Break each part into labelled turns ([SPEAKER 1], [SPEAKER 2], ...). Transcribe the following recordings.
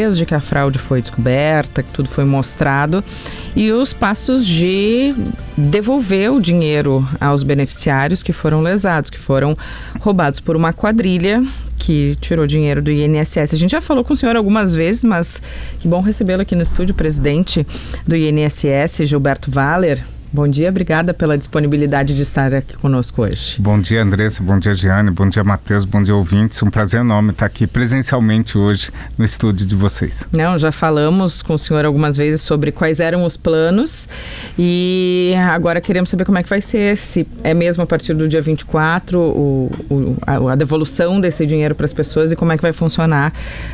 [SPEAKER 1] desde que a fraude foi descoberta, que tudo foi mostrado, e os passos de devolver o dinheiro aos beneficiários que foram lesados, que foram roubados por uma quadrilha que tirou dinheiro do INSS. A gente já falou com o senhor algumas vezes, mas que bom recebê-lo aqui no estúdio, presidente do INSS, Gilberto Valler. Bom dia, obrigada pela disponibilidade de estar aqui conosco hoje.
[SPEAKER 2] Bom dia, Andressa, bom dia, Giane, bom dia, Matheus, bom dia, ouvintes. Um prazer enorme estar aqui presencialmente hoje no estúdio de vocês.
[SPEAKER 1] Não, já falamos com o senhor algumas vezes sobre quais eram os planos e agora queremos saber como é que vai ser, se é mesmo a partir do dia 24 a devolução desse dinheiro para as pessoas e como é que vai funcionar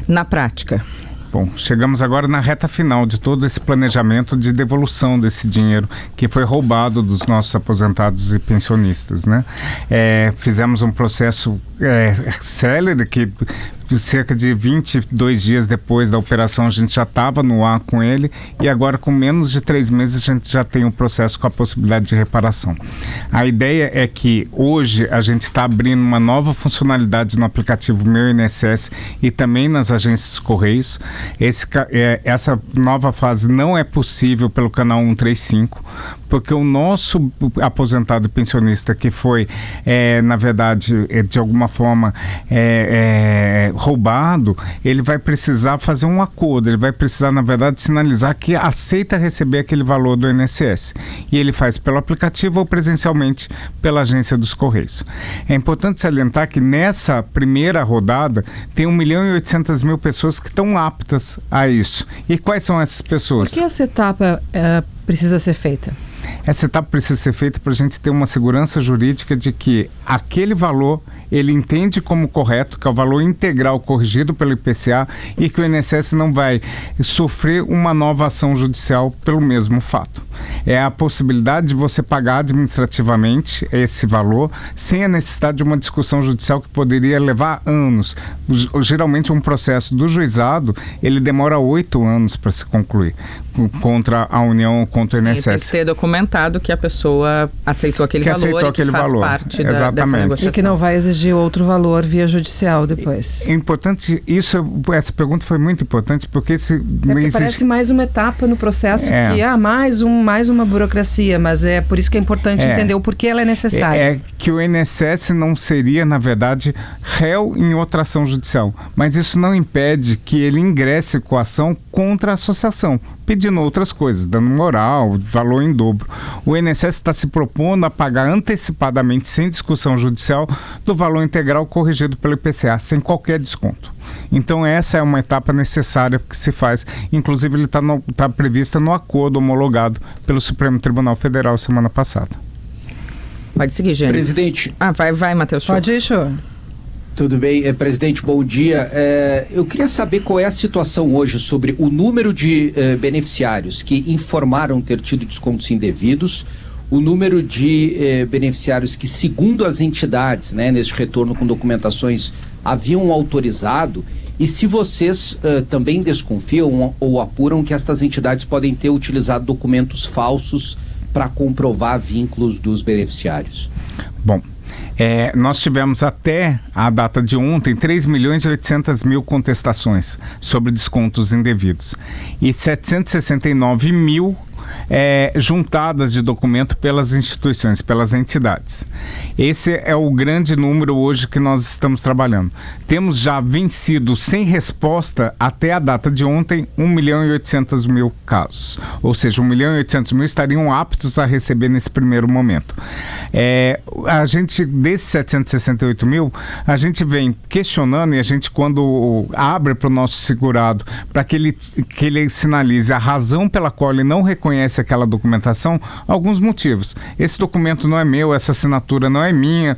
[SPEAKER 1] na prática.
[SPEAKER 2] Bom, chegamos agora na reta final de todo esse planejamento de devolução desse dinheiro que foi roubado dos nossos aposentados e pensionistas, né? Fizemos um processo célere que cerca de 22 dias depois da operação a gente já estava no ar com ele e agora com menos de 3 meses a gente já tem um processo com a possibilidade de reparação. A ideia é que hoje a gente está abrindo uma nova funcionalidade no aplicativo Meu INSS e também nas agências dos Correios. Essa nova fase não é possível pelo canal 135, porque o nosso aposentado e pensionista que foi, na verdade, de alguma forma roubado, ele vai precisar fazer um acordo, ele vai precisar, na verdade, sinalizar que aceita receber aquele valor do INSS. E ele faz pelo aplicativo ou presencialmente pela agência dos Correios. É importante salientar que nessa primeira rodada tem 1.800.000 pessoas que estão aptas a isso. E quais são essas pessoas?
[SPEAKER 3] Por que essa etapa precisa ser feita?
[SPEAKER 2] Essa etapa precisa ser feita para a gente ter uma segurança jurídica de que aquele valor ele entende como correto, que é o valor integral corrigido pelo IPCA e que o INSS não vai sofrer uma nova ação judicial pelo mesmo fato. É a possibilidade de você pagar administrativamente esse valor sem a necessidade de uma discussão judicial que poderia levar anos. Geralmente um processo do juizado, ele demora 8 anos para se concluir contra a União, contra o INSS.
[SPEAKER 1] Tem que ter documentado que a pessoa aceitou aquele valor e que faz parte dessa negociação.
[SPEAKER 3] E que não vai exigir outro valor via judicial depois.
[SPEAKER 2] É importante, essa pergunta foi muito importante porque
[SPEAKER 3] parece mais uma etapa no processo que mais uma burocracia, mas é por isso que é importante entender o porquê ela é necessária.
[SPEAKER 2] É que o INSS não seria, na verdade, réu em outra ação judicial, mas isso não impede que ele ingresse com a ação contra a associação, pedindo outras coisas, dando moral, valor em dobro. O INSS está se propondo a pagar antecipadamente, sem discussão judicial, do valor integral corrigido pelo IPCA, sem qualquer desconto. Então essa é uma etapa necessária que se faz, inclusive ele está prevista no acordo homologado pelo Supremo Tribunal Federal semana passada.
[SPEAKER 1] Pode seguir, Gênesis.
[SPEAKER 4] Presidente.
[SPEAKER 1] Vai, Matheus.
[SPEAKER 3] Pode ir, senhor.
[SPEAKER 4] Tudo bem, presidente, bom dia. Eu queria saber qual é a situação hoje sobre o número de beneficiários que informaram ter tido descontos indevidos, o número de beneficiários que, segundo as entidades, neste retorno com documentações, haviam autorizado, e se vocês também desconfiam ou apuram que estas entidades podem ter utilizado documentos falsos para comprovar vínculos dos beneficiários.
[SPEAKER 2] Bom, nós tivemos até a data de ontem 3.800.000 contestações sobre descontos indevidos e 769.000 juntadas de documento pelas instituições, pelas entidades. Esse é o grande número hoje que nós estamos trabalhando. Temos já vencido sem resposta até a data de ontem 1.800.000 casos, ou seja, 1.800.000 estariam aptos a receber nesse primeiro momento. A gente, desses 768.000, a gente vem questionando e a gente, quando abre para o nosso segurado para que ele sinalize a razão pela qual ele não reconhece aquela documentação, alguns motivos. Esse documento não é meu, essa assinatura não é minha,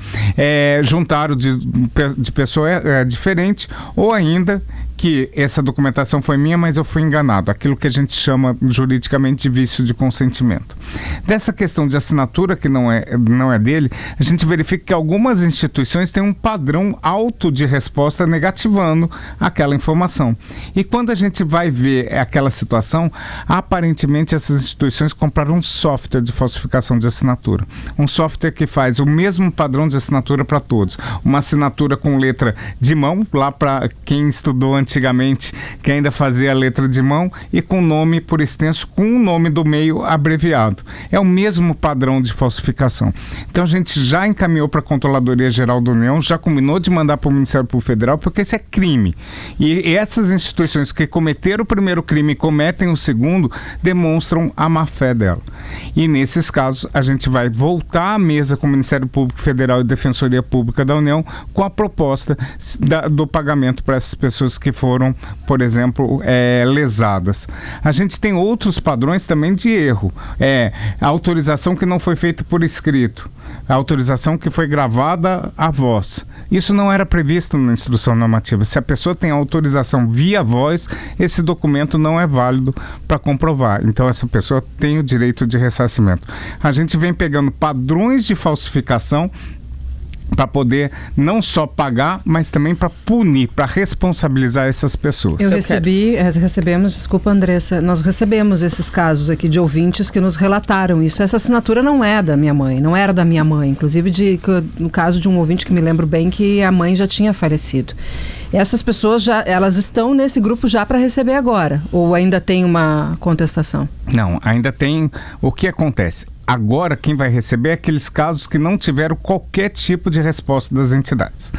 [SPEAKER 2] juntaram de pessoa diferente, ou ainda que essa documentação foi minha, mas eu fui enganado. Aquilo que a gente chama juridicamente de vício de consentimento. Dessa questão de assinatura que não é dele, a gente verifica que algumas instituições têm um padrão alto de resposta negativando aquela informação. E quando a gente vai ver aquela situação, aparentemente essas instituições compraram um software de falsificação de assinatura. Um software que faz o mesmo padrão de assinatura para todos. Uma assinatura com letra de mão, lá para quem estudou antigamente, antigamente, que ainda fazia a letra de mão, e com nome por extenso, com o nome do meio abreviado. É o mesmo padrão de falsificação. Então a gente já encaminhou para a Controladoria Geral da União, já combinou de mandar para o Ministério Público Federal, porque isso é crime. E essas instituições que cometeram o primeiro crime e cometem o segundo, demonstram a má-fé dela. E nesses casos, a gente vai voltar à mesa com o Ministério Público Federal e Defensoria Pública da União com a proposta do pagamento para essas pessoas que foram, por exemplo, lesadas. A gente tem outros padrões também de erro. A autorização que não foi feita por escrito, a autorização que foi gravada à voz. Isso não era previsto na instrução normativa. Se a pessoa tem autorização via voz, esse documento não é válido para comprovar. Então, essa pessoa tem o direito de ressarcimento. A gente vem pegando padrões de falsificação para poder não só pagar, mas também para punir, para responsabilizar essas pessoas.
[SPEAKER 3] Recebemos, desculpa, Andressa, nós recebemos esses casos aqui de ouvintes que nos relataram isso. Essa assinatura não é da minha mãe, não era da minha mãe, inclusive no caso de um ouvinte que me lembro bem que a mãe já tinha falecido. Essas pessoas elas estão nesse grupo já para receber agora, ou ainda tem uma contestação?
[SPEAKER 2] Não, ainda tem. O que acontece? Agora, quem vai receber é aqueles casos que não tiveram qualquer tipo de resposta das entidades,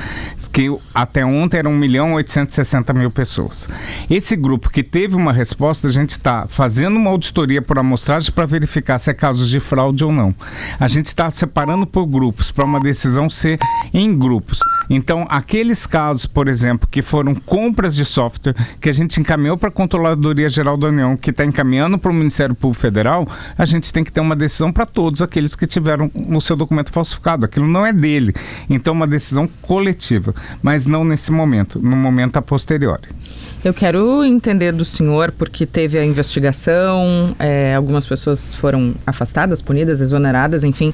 [SPEAKER 2] que até ontem eram 1.860.000 pessoas. Esse grupo que teve uma resposta, a gente está fazendo uma auditoria por amostragem para verificar se é casos de fraude ou não. A gente está separando por grupos, para uma decisão ser em grupos. Então, aqueles casos, por exemplo, que foram compras de software, que a gente encaminhou para a Controladoria Geral da União, que está encaminhando para o Ministério Público Federal, a gente tem que ter uma decisão para todos aqueles que tiveram o seu documento falsificado. Aquilo não é dele. Então, uma decisão coletiva, mas não nesse momento, no momento a posteriori.
[SPEAKER 1] Eu quero entender do senhor, porque teve a investigação, algumas pessoas foram afastadas, punidas, exoneradas, enfim.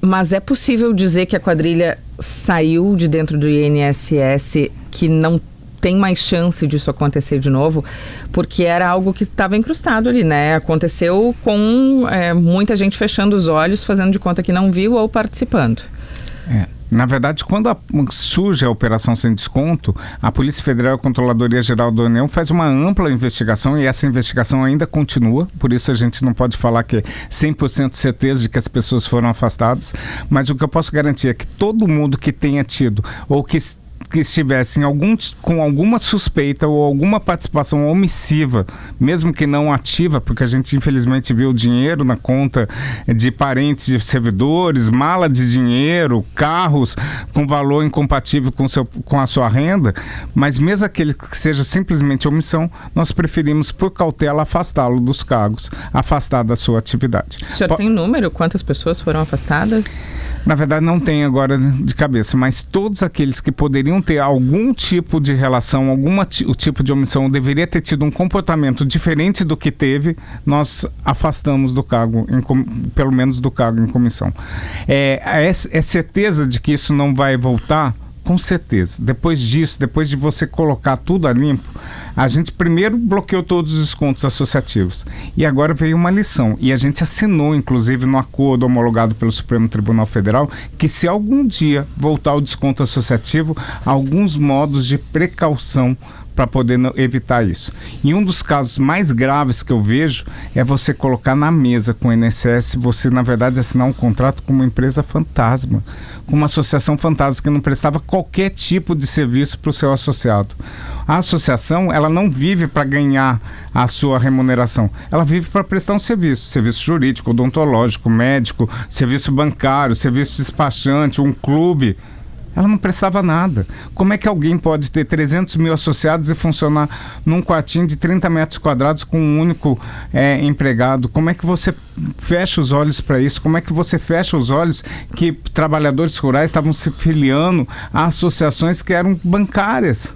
[SPEAKER 1] Mas é possível dizer que a quadrilha saiu de dentro do INSS, que não tem mais chance disso acontecer de novo, porque era algo que estava incrustado ali, né? Aconteceu com muita gente fechando os olhos, fazendo de conta que não viu ou participando.
[SPEAKER 2] Na verdade, quando surge a Operação Sem Desconto, a Polícia Federal e a Controladoria Geral da União faz uma ampla investigação, e essa investigação ainda continua, por isso a gente não pode falar que é 100% certeza de que as pessoas foram afastadas, mas o que eu posso garantir é que todo mundo que tenha tido ou que estivessem com alguma suspeita ou alguma participação omissiva, mesmo que não ativa, porque a gente infelizmente viu dinheiro na conta de parentes de servidores, mala de dinheiro, carros com valor incompatível com a sua renda, mas mesmo aquele que seja simplesmente omissão, nós preferimos por cautela afastá-lo dos cargos, afastar da sua atividade.
[SPEAKER 1] O senhor tem um número? Quantas pessoas foram afastadas?
[SPEAKER 2] Na verdade, não tem agora de cabeça, mas todos aqueles que poderiam ter algum tipo de relação, o tipo de omissão, deveria ter tido um comportamento diferente do que teve, nós afastamos do cargo, pelo menos do cargo em comissão. É certeza de que isso não vai voltar? Com certeza. Depois disso, depois de você colocar tudo a limpo, a gente primeiro bloqueou todos os descontos associativos. E agora veio uma lição. E a gente assinou, inclusive, no acordo homologado pelo Supremo Tribunal Federal, que se algum dia voltar o desconto associativo, alguns modos de precaução para poder evitar isso. E um dos casos mais graves que eu vejo é você colocar na mesa com o INSS, você, na verdade, assinar um contrato com uma empresa fantasma, com uma associação fantasma que não prestava qualquer tipo de serviço para o seu associado. A associação, ela não vive para ganhar a sua remuneração, ela vive para prestar um serviço jurídico, odontológico, médico, serviço bancário, serviço despachante, um clube. Ela não prestava nada. Como é que alguém pode ter 300 mil associados e funcionar num quartinho de 30 metros quadrados com um único empregado? Como é que você fecha os olhos para isso? Como é que você fecha os olhos que trabalhadores rurais estavam se filiando a associações que eram bancárias,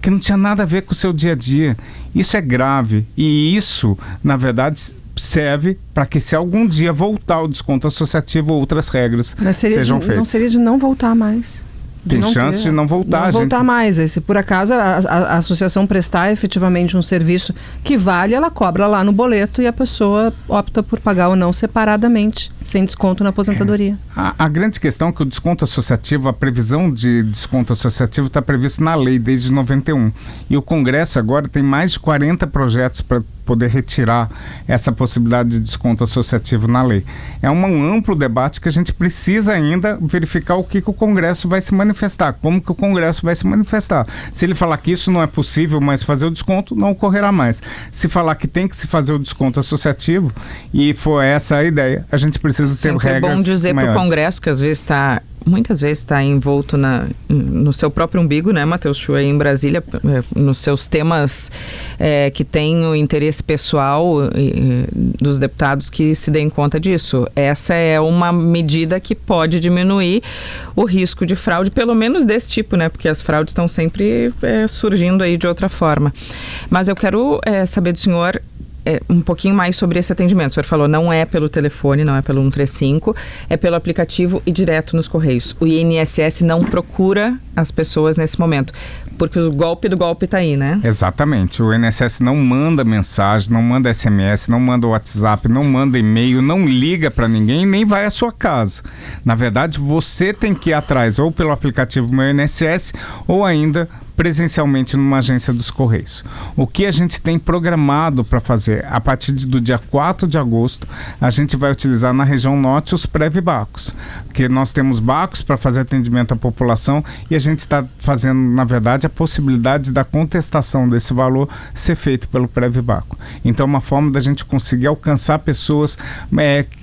[SPEAKER 2] que não tinha nada a ver com o seu dia a dia? Isso é grave. E isso, na verdade, serve para que, se algum dia voltar o desconto associativo, outras regras sejam feitas.
[SPEAKER 3] Não seria de não voltar mais?
[SPEAKER 2] Tem chance de não voltar.
[SPEAKER 3] Não voltar mais. E se por acaso a associação prestar efetivamente um serviço que vale, ela cobra lá no boleto e a pessoa opta por pagar ou não separadamente, sem desconto na aposentadoria.
[SPEAKER 2] A grande questão é que o desconto associativo, a previsão de desconto associativo está prevista na lei desde 91. E o Congresso agora tem mais de 40 projetos para poder retirar essa possibilidade de desconto associativo na lei. É um amplo debate que a gente precisa ainda verificar o que o Congresso vai se manifestar, como que o Congresso vai se manifestar. Se ele falar que isso não é possível, mas fazer o desconto, não ocorrerá mais. Se falar que tem que se fazer o desconto associativo, e for essa a ideia, a gente precisa ter regras maiores.
[SPEAKER 1] É bom dizer para o Congresso que às vezes muitas vezes está envolto no seu próprio umbigo, né, Matheus Chu, aí em Brasília, nos seus temas que tem o interesse pessoal dos deputados que se deem conta disso. Essa é uma medida que pode diminuir o risco de fraude, pelo menos desse tipo, né, porque as fraudes estão sempre surgindo aí de outra forma. Mas eu quero saber do senhor um pouquinho mais sobre esse atendimento. O senhor falou, não é pelo telefone, não é pelo 135, é pelo aplicativo e direto nos Correios. O INSS não procura as pessoas nesse momento, porque o golpe do golpe está aí, né?
[SPEAKER 2] Exatamente. O INSS não manda mensagem, não manda SMS, não manda WhatsApp, não manda e-mail, não liga para ninguém, nem vai à sua casa. Na verdade, você tem que ir atrás ou pelo aplicativo Meu INSS ou ainda presencialmente numa agência dos Correios. O que a gente tem programado para fazer? A partir do dia 4 de agosto, a gente vai utilizar na região norte os Prev-Bacos, que nós temos bacos para fazer atendimento à população e a gente está fazendo, na verdade, a possibilidade da contestação desse valor ser feito pelo Prev-Baco. Então, uma forma da gente conseguir alcançar pessoas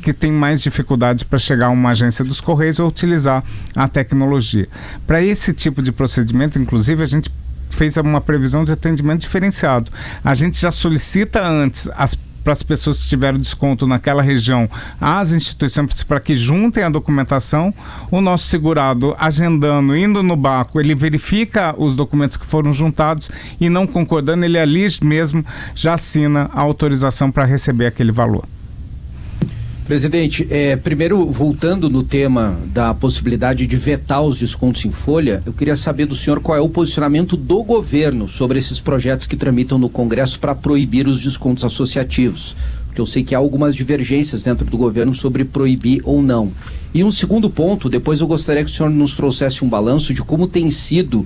[SPEAKER 2] que têm mais dificuldade para chegar a uma agência dos Correios ou utilizar a tecnologia. Para esse tipo de procedimento, inclusive, a gente fez uma previsão de atendimento diferenciado. A gente já solicita antes para as pessoas que tiveram desconto naquela região, as instituições para que juntem a documentação. O nosso segurado, agendando, indo no Baco, ele verifica os documentos que foram juntados e não concordando, ele ali mesmo já assina a autorização para receber aquele valor.
[SPEAKER 4] Presidente, primeiro, voltando no tema da possibilidade de vetar os descontos em folha, eu queria saber do senhor qual é o posicionamento do governo sobre esses projetos que tramitam no Congresso para proibir os descontos associativos. Porque eu sei que há algumas divergências dentro do governo sobre proibir ou não. E um segundo ponto, depois eu gostaria que o senhor nos trouxesse um balanço de como tem sido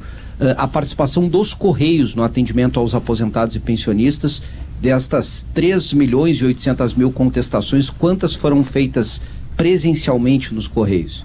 [SPEAKER 4] a participação dos Correios no atendimento aos aposentados e pensionistas. Destas 3.800.000 contestações, quantas foram feitas presencialmente nos Correios?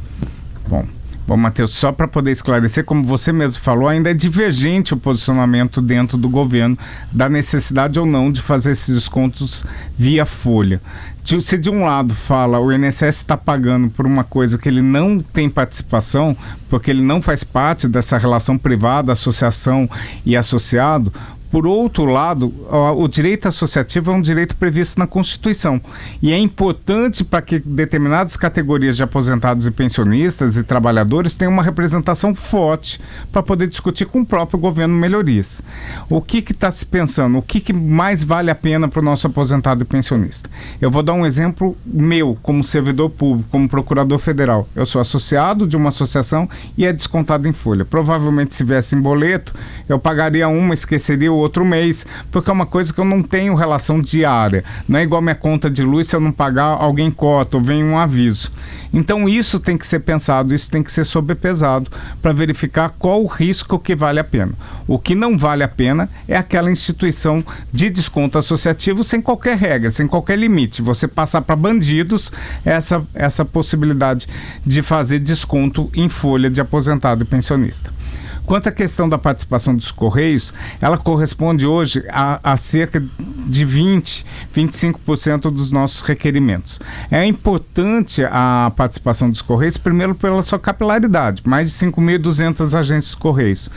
[SPEAKER 2] Bom, Matheus, só para poder esclarecer, como você mesmo falou, ainda é divergente o posicionamento dentro do governo da necessidade ou não de fazer esses descontos via folha. Se de um lado fala o INSS está pagando por uma coisa que ele não tem participação, porque ele não faz parte dessa relação privada, associação e associado, por outro lado, o direito associativo é um direito previsto na Constituição e é importante para que determinadas categorias de aposentados e pensionistas e trabalhadores tenham uma representação forte para poder discutir com o próprio governo melhorias. O que está se pensando? O que mais vale a pena para o nosso aposentado e pensionista? Eu vou dar um exemplo meu, como servidor público, como procurador federal. Eu sou associado de uma associação e é descontado em folha. Provavelmente, se viesse em boleto, eu pagaria esqueceria o outro mês, porque é uma coisa que eu não tenho relação diária. Não é igual minha conta de luz, se eu não pagar, alguém corta ou vem um aviso. Então isso tem que ser pensado, isso tem que ser sobrepesado para verificar qual o risco que vale a pena. O que não vale a pena é aquela instituição de desconto associativo sem qualquer regra, sem qualquer limite. Você passar para bandidos essa possibilidade de fazer desconto em folha de aposentado e pensionista. Quanto à questão da participação dos Correios, ela corresponde hoje a cerca de 25% dos nossos requerimentos. É importante a participação dos Correios, primeiro pela sua capilaridade, mais de 5.200 agências de Correios,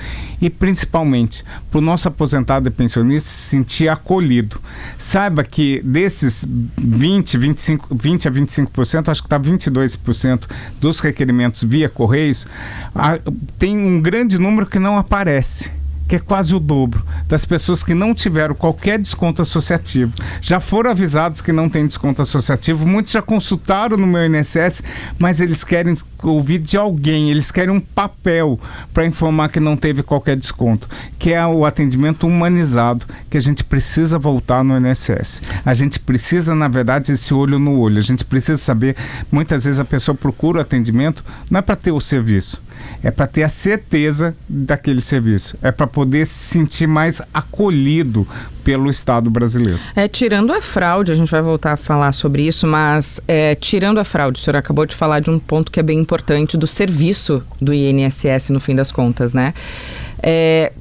[SPEAKER 2] e principalmente para o nosso aposentado e pensionista se sentir acolhido. Saiba que desses 20 a 25%, acho que está 22% dos requerimentos via Correios, tem um grande número que não aparece, que é quase o dobro das pessoas que não tiveram qualquer desconto associativo. Já foram avisados que não tem desconto associativo, muitos já consultaram no meu INSS, mas eles querem ouvir de alguém, eles querem um papel para informar que não teve qualquer desconto, que é o atendimento humanizado, que a gente precisa voltar no INSS. A gente precisa, na verdade, esse olho no olho. A gente precisa saber, muitas vezes a pessoa procura o atendimento, não é para ter o serviço, é para ter a certeza daquele serviço, é para poder se sentir mais acolhido pelo Estado brasileiro.
[SPEAKER 1] Tirando a fraude, a gente vai voltar a falar sobre isso, mas tirando a fraude, o senhor acabou de falar de um ponto que é bem importante do serviço do INSS no fim das contas, né?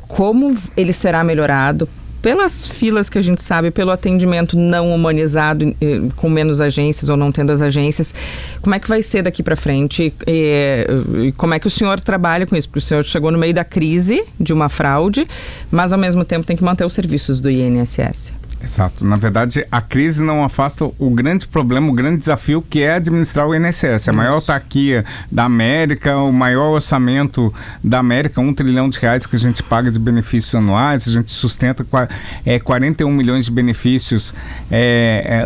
[SPEAKER 1] Como ele será melhorado pelas filas que a gente sabe, pelo atendimento não humanizado, com menos agências ou não tendo as agências. Como é que vai ser daqui para frente? E como é que o senhor trabalha com isso? Porque o senhor chegou no meio da crise de uma fraude, mas ao mesmo tempo tem que manter os serviços do INSS.
[SPEAKER 2] Exato. Na verdade, a crise não afasta o grande problema, o grande desafio que é administrar o INSS. A maior autarquia da América, o maior orçamento da América, R$1 trilhão que a gente paga de benefícios anuais, a gente sustenta 41 milhões de benefícios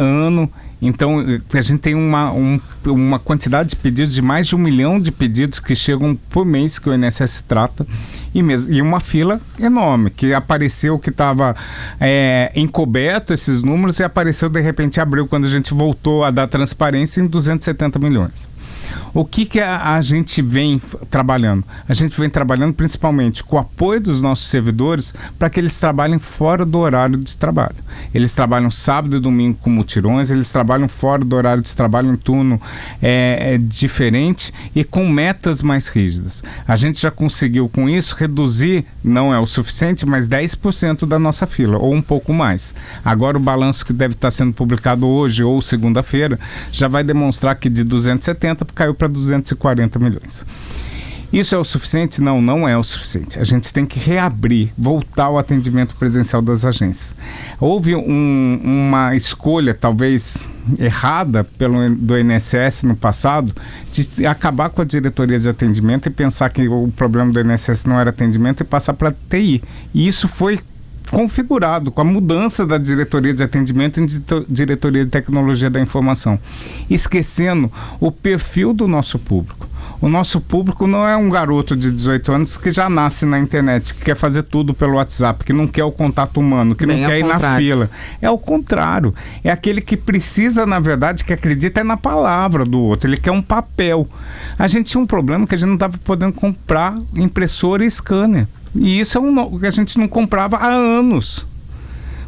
[SPEAKER 2] ano. Então, a gente tem uma quantidade de pedidos, de mais de 1 milhão de pedidos que chegam por mês que o INSS trata, e uma fila enorme, que apareceu que estava encoberto esses números e apareceu de repente em abril, quando a gente voltou a dar transparência, em 270 milhões. O que a gente vem trabalhando? A gente vem trabalhando principalmente com o apoio dos nossos servidores para que eles trabalhem fora do horário de trabalho. Eles trabalham sábado e domingo com mutirões, eles trabalham fora do horário de trabalho em turno diferente e com metas mais rígidas. A gente já conseguiu com isso reduzir, não é o suficiente, mas 10% da nossa fila, ou um pouco mais. Agora o balanço que deve estar sendo publicado hoje ou segunda-feira já vai demonstrar que de 270 caiu para 240 milhões. Isso é o suficiente? Não, não é o suficiente. A gente tem que reabrir, voltar ao atendimento presencial das agências. Houve uma escolha, talvez errada, do INSS no passado, de acabar com a diretoria de atendimento e pensar que o problema do INSS não era atendimento e passar para TI. E isso foi configurado com a mudança da diretoria de atendimento em diretoria de tecnologia da informação, esquecendo o perfil do nosso público. O nosso público não é um garoto de 18 anos que já nasce na internet, que quer fazer tudo pelo WhatsApp, que não quer o contato humano, que não quer ir na fila. É o contrário. É aquele que precisa, na verdade, que acredita na palavra do outro. Ele quer um papel. A gente tinha um problema que a gente não estava podendo comprar impressora e scanner. E isso é o que a gente não comprava há anos.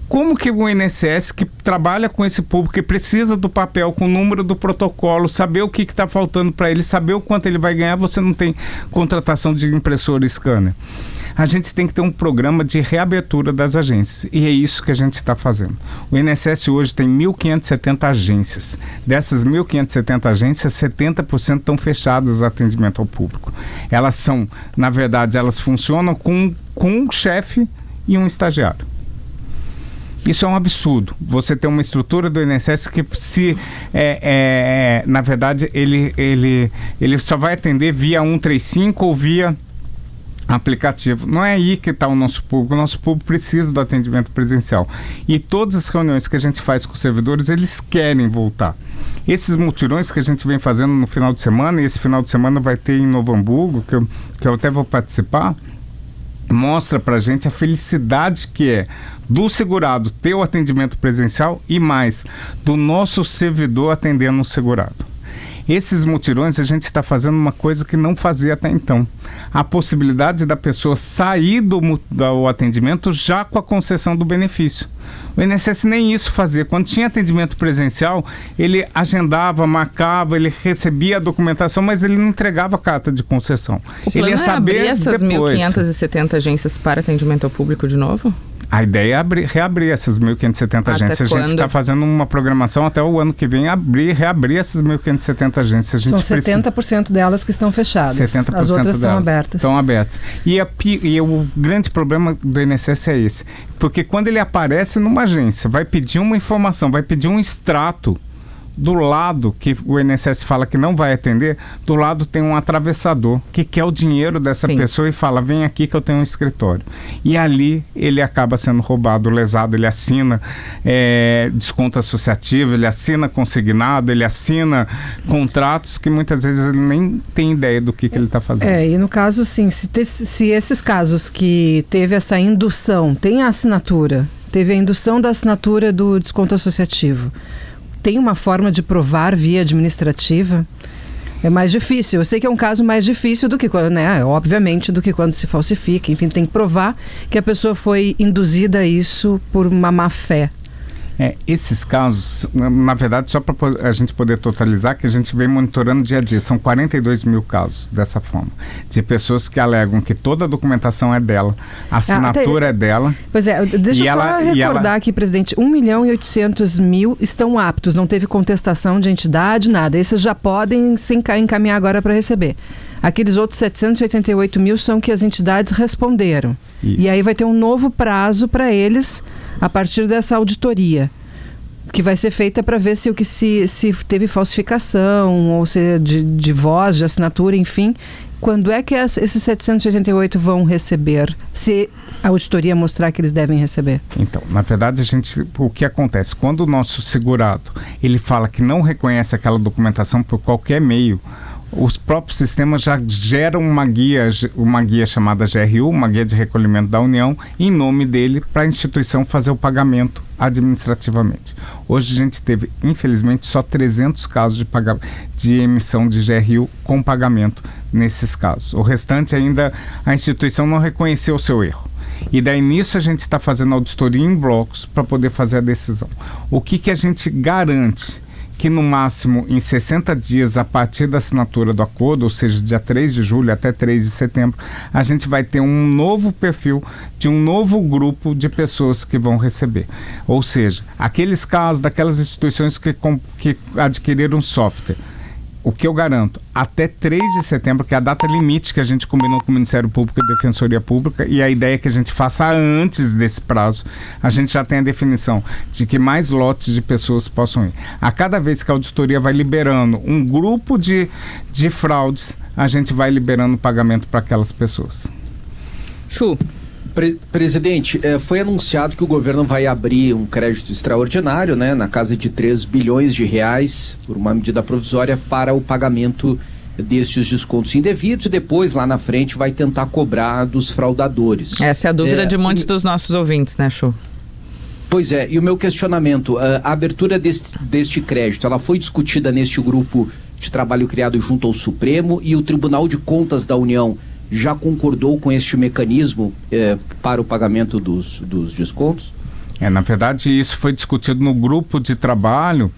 [SPEAKER 2] Como que o INSS, que trabalha com esse público, que precisa do papel, com o número do protocolo, saber o que está faltando para ele, saber o quanto ele vai ganhar, você não tem contratação de impressora e scanner? A gente tem que ter um programa de reabertura das agências. E é isso que a gente está fazendo. O INSS hoje tem 1.570 agências. Dessas 1.570 agências, 70% estão fechadas a atendimento ao público. Elas são, na verdade, elas funcionam com um chefe e um estagiário. Isso é um absurdo. Você tem uma estrutura do INSS que, na verdade, ele só vai atender via 135 ou via aplicativo. Não é aí que está o nosso público. O nosso público precisa do atendimento presencial. E todas as reuniões que a gente faz com os servidores, eles querem voltar. Esses mutirões que a gente vem fazendo no final de semana, e esse final de semana vai ter em Novo Hamburgo, que eu até vou participar, mostra pra gente a felicidade que é do segurado ter o atendimento presencial e mais, do nosso servidor atendendo o segurado. Esses mutirões, a gente está fazendo uma coisa que não fazia até então. A possibilidade da pessoa sair do atendimento já com a concessão do benefício. O INSS nem isso fazia. Quando tinha atendimento presencial, ele agendava, marcava, ele recebia a documentação, mas ele não entregava a carta de concessão. Ele ia saber
[SPEAKER 1] abrir essas
[SPEAKER 2] depois.
[SPEAKER 1] 1.570 agências para atendimento ao público de novo?
[SPEAKER 2] A ideia é reabrir essas 1.570 agências. A gente está fazendo uma programação até o ano que vem, reabrir essas 1.570 agências. A gente
[SPEAKER 3] São 70% delas que estão fechadas. 70% As outras estão abertas.
[SPEAKER 2] Estão abertas. E o grande problema do INSS é esse. Porque quando ele aparece numa agência, vai pedir uma informação, vai pedir um extrato do lado, que o INSS fala que não vai atender, do lado tem um atravessador que quer o dinheiro dessa pessoa e fala, vem aqui que eu tenho um escritório. E ali ele acaba sendo roubado, lesado, ele assina desconto associativo, ele assina consignado, ele assina contratos que muitas vezes ele nem tem ideia do que ele está fazendo.
[SPEAKER 3] E no caso, sim, se esses casos que teve essa indução, tem a assinatura, teve a indução da assinatura do desconto associativo, tem uma forma de provar via administrativa? É mais difícil. Eu sei que é um caso mais difícil do que quando, né? Obviamente, do que quando se falsifica. Enfim, tem que provar que a pessoa foi induzida a isso por uma má fé.
[SPEAKER 2] Esses casos, na verdade, só para a gente poder totalizar, que a gente vem monitorando dia a dia, são 42 mil casos dessa forma, de pessoas que alegam que toda a documentação é dela, a assinatura é dela.
[SPEAKER 3] Pois é, deixa eu só recordar aqui, presidente, 1.800.000 estão aptos, não teve contestação de entidade, nada. Esses já podem se encaminhar agora para receber. Aqueles outros 788 mil são que as entidades responderam. Isso. E aí vai ter um novo prazo para eles a partir dessa auditoria, que vai ser feita para ver se teve falsificação, ou se de voz, de assinatura, enfim. Quando é que esses 788 vão receber, se a auditoria mostrar que eles devem receber?
[SPEAKER 2] Então, na verdade, o que acontece? Quando o nosso segurado ele fala que não reconhece aquela documentação por qualquer meio, os próprios sistemas já geram uma guia chamada GRU, uma guia de recolhimento da União, em nome dele, para a instituição fazer o pagamento administrativamente. Hoje a gente teve, infelizmente, só 300 casos de emissão de GRU com pagamento nesses casos. O restante ainda, a instituição não reconheceu o seu erro. E daí nisso a gente está fazendo auditoria em blocos para poder fazer a decisão. O que a gente garante? Que no máximo em 60 dias a partir da assinatura do acordo, ou seja, dia 3 de julho até 3 de setembro, a gente vai ter um novo perfil de um novo grupo de pessoas que vão receber. Ou seja, aqueles casos daquelas instituições que adquiriram software. O que eu garanto, até 3 de setembro, que é a data limite que a gente combinou com o Ministério Público e Defensoria Pública, e a ideia é que a gente faça antes desse prazo, a gente já tem a definição de que mais lotes de pessoas possam ir. A cada vez que a auditoria vai liberando um grupo de fraudes, a gente vai liberando o pagamento para aquelas pessoas.
[SPEAKER 1] Chu.
[SPEAKER 4] Presidente, foi anunciado que o governo vai abrir um crédito extraordinário, né, na casa de 3 bilhões de reais, por uma medida provisória, para o pagamento destes descontos indevidos, e depois, lá na frente, vai tentar cobrar dos fraudadores.
[SPEAKER 1] Essa é a dúvida de muitos dos nossos ouvintes, né, Chu?
[SPEAKER 4] Pois é, e o meu questionamento, a abertura deste crédito, ela foi discutida neste grupo de trabalho criado junto ao Supremo, e o Tribunal de Contas da União já concordou com este mecanismo para o pagamento dos descontos?
[SPEAKER 2] Na verdade, isso foi discutido no grupo de trabalho,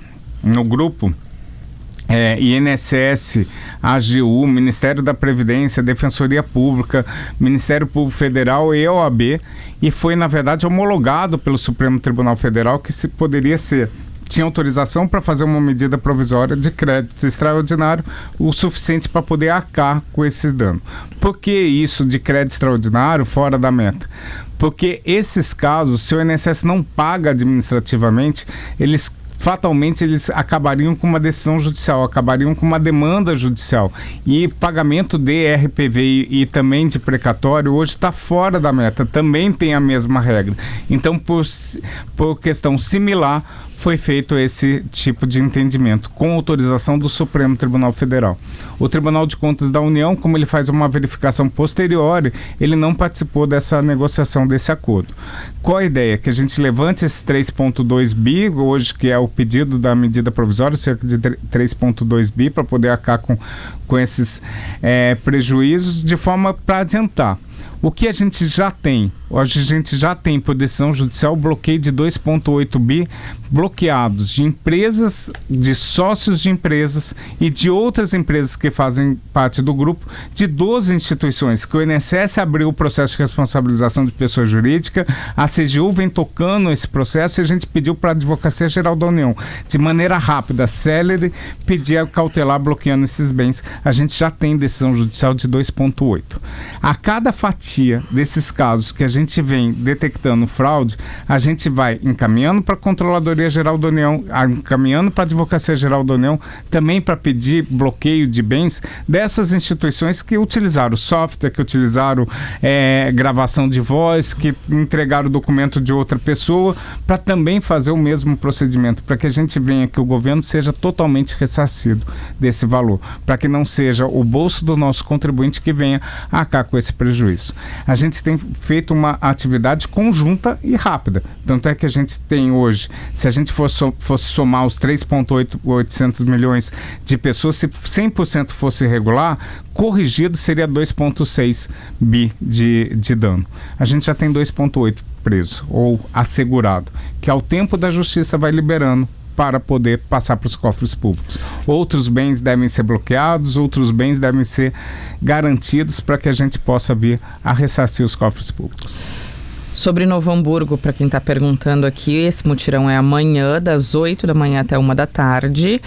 [SPEAKER 2] INSS, AGU, Ministério da Previdência, Defensoria Pública, Ministério Público Federal e OAB, e foi, na verdade, homologado pelo Supremo Tribunal Federal que poderia ser. Tinha autorização para fazer uma medida provisória de crédito extraordinário o suficiente para poder arcar com esse dano. Por que isso de crédito extraordinário fora da meta? Porque esses casos, se o INSS não paga administrativamente, fatalmente eles acabariam com uma decisão judicial, acabariam com uma demanda judicial. E pagamento de RPV e também de precatório hoje está fora da meta, também tem a mesma regra. Então, por questão similar, foi feito esse tipo de entendimento, com autorização do Supremo Tribunal Federal. O Tribunal de Contas da União, como ele faz uma verificação posterior, ele não participou dessa negociação, desse acordo. Qual a ideia? Que a gente levante esse 3,2 bi, hoje que é o pedido da medida provisória, cerca de 3,2 bi, para poder arcar com esses prejuízos, de forma para adiantar. O que a gente já tem? Hoje a gente já tem, por decisão judicial, bloqueio de 2,8 bi bloqueados de empresas, de sócios de empresas e de outras empresas que fazem parte do grupo, de 12 instituições, que o INSS abriu o processo de responsabilização de pessoa jurídica, a CGU vem tocando esse processo e a gente pediu para a Advocacia Geral da União, de maneira rápida, célere, pedir a cautelar bloqueando esses bens. A gente já tem decisão judicial de 2,8. A cada fatia desses casos que a gente vem detectando fraude, a gente vai encaminhando para a Controladoria Geral da União, encaminhando para a Advocacia Geral da União, também para pedir bloqueio de bens dessas instituições que utilizaram software, que utilizaram gravação de voz, que entregaram o documento de outra pessoa, para também fazer o mesmo procedimento, para que a gente venha que o governo seja totalmente ressarcido desse valor, para que não seja o bolso do nosso contribuinte que venha arcar com esse prejuízo. A gente tem feito uma atividade conjunta e rápida, tanto é que a gente tem hoje, se a gente fosse somar os 3.800 milhões de pessoas, se 100% fosse regular, corrigido seria 2.6 bi de dano. A gente já tem 2.8 preso ou assegurado, que ao tempo da justiça vai liberando para poder passar para os cofres públicos. Outros bens devem ser bloqueados, outros bens devem ser garantidos para que a gente possa vir a ressarcir os cofres públicos.
[SPEAKER 1] Sobre Novo Hamburgo, para quem está perguntando aqui, esse mutirão é amanhã, das 8 da manhã até 1 da tarde,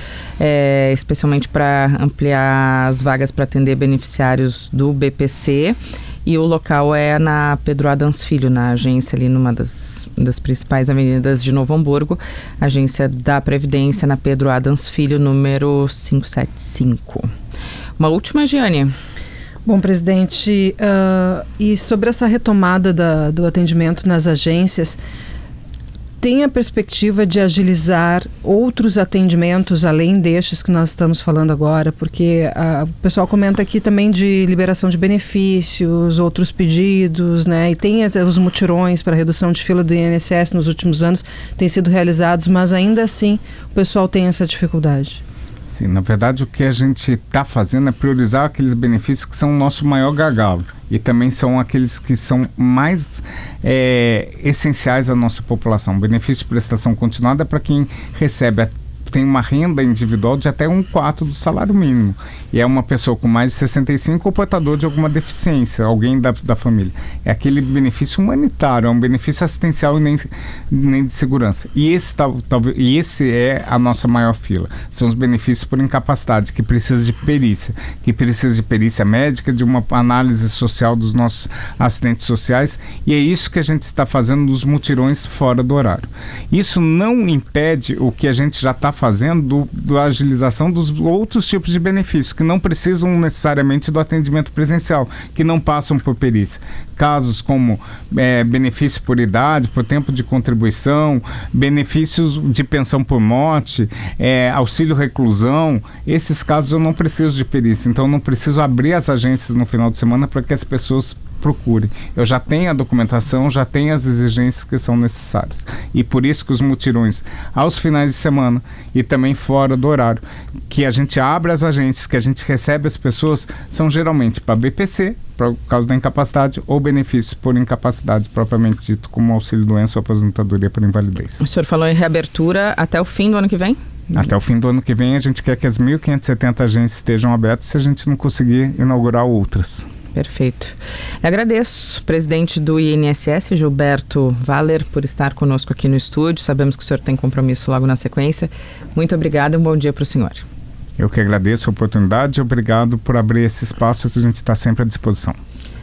[SPEAKER 1] especialmente para ampliar as vagas para atender beneficiários do BPC. E o local é na Pedro Adams Filho, na agência ali numa das principais avenidas de Novo Hamburgo, agência da Previdência na Pedro Adams Filho, número 575. Uma última, Giane.
[SPEAKER 3] Bom, presidente, e sobre essa retomada do atendimento nas agências, tem a perspectiva de agilizar outros atendimentos além destes que nós estamos falando agora? Porque o pessoal comenta aqui também de liberação de benefícios, outros pedidos, né? E tem os mutirões para redução de fila do INSS nos últimos anos, têm sido realizados, mas ainda assim o pessoal tem essa dificuldade.
[SPEAKER 2] Sim, na verdade o que a gente está fazendo é priorizar aqueles benefícios que são o nosso maior gargalo e também são aqueles que são mais essenciais à nossa população. O benefício de prestação continuada é para quem tem uma renda individual de até 1/4 do salário mínimo. E é uma pessoa com mais de 65 ou portador de alguma deficiência, alguém da família. É aquele benefício humanitário, é um benefício assistencial e nem de segurança. E esse é a nossa maior fila. São os benefícios por incapacidade, que precisa de perícia médica, de uma análise social dos nossos assistentes sociais. E é isso que a gente está fazendo nos mutirões fora do horário. Isso não impede o que a gente já está fazendo da agilização dos outros tipos de benefícios, que não precisam necessariamente do atendimento presencial, que não passam por perícia. Casos como benefício por idade, por tempo de contribuição, benefícios de pensão por morte, auxílio reclusão, esses casos eu não preciso de perícia, então eu não preciso abrir as agências no final de semana para que as pessoas procurem. Eu já tenho a documentação, já tenho as exigências que são necessárias. E por isso que os mutirões aos finais de semana e também fora do horário, que a gente abre as agências, que a gente recebe as pessoas, são geralmente para BPC, por causa da incapacidade, ou benefícios por incapacidade propriamente dito, como auxílio-doença ou aposentadoria por invalidez.
[SPEAKER 1] O senhor falou em reabertura até o fim do ano que vem?
[SPEAKER 2] Até o fim do ano que vem a gente quer que as 1.570 agências estejam abertas, se a gente não conseguir inaugurar outras.
[SPEAKER 1] Perfeito. Eu agradeço, presidente do INSS, Gilberto Valer, por estar conosco aqui no estúdio. Sabemos que o senhor tem compromisso logo na sequência. Muito obrigado e um bom dia para o senhor.
[SPEAKER 2] Eu que agradeço a oportunidade e obrigado por abrir esse espaço, a gente está sempre à disposição.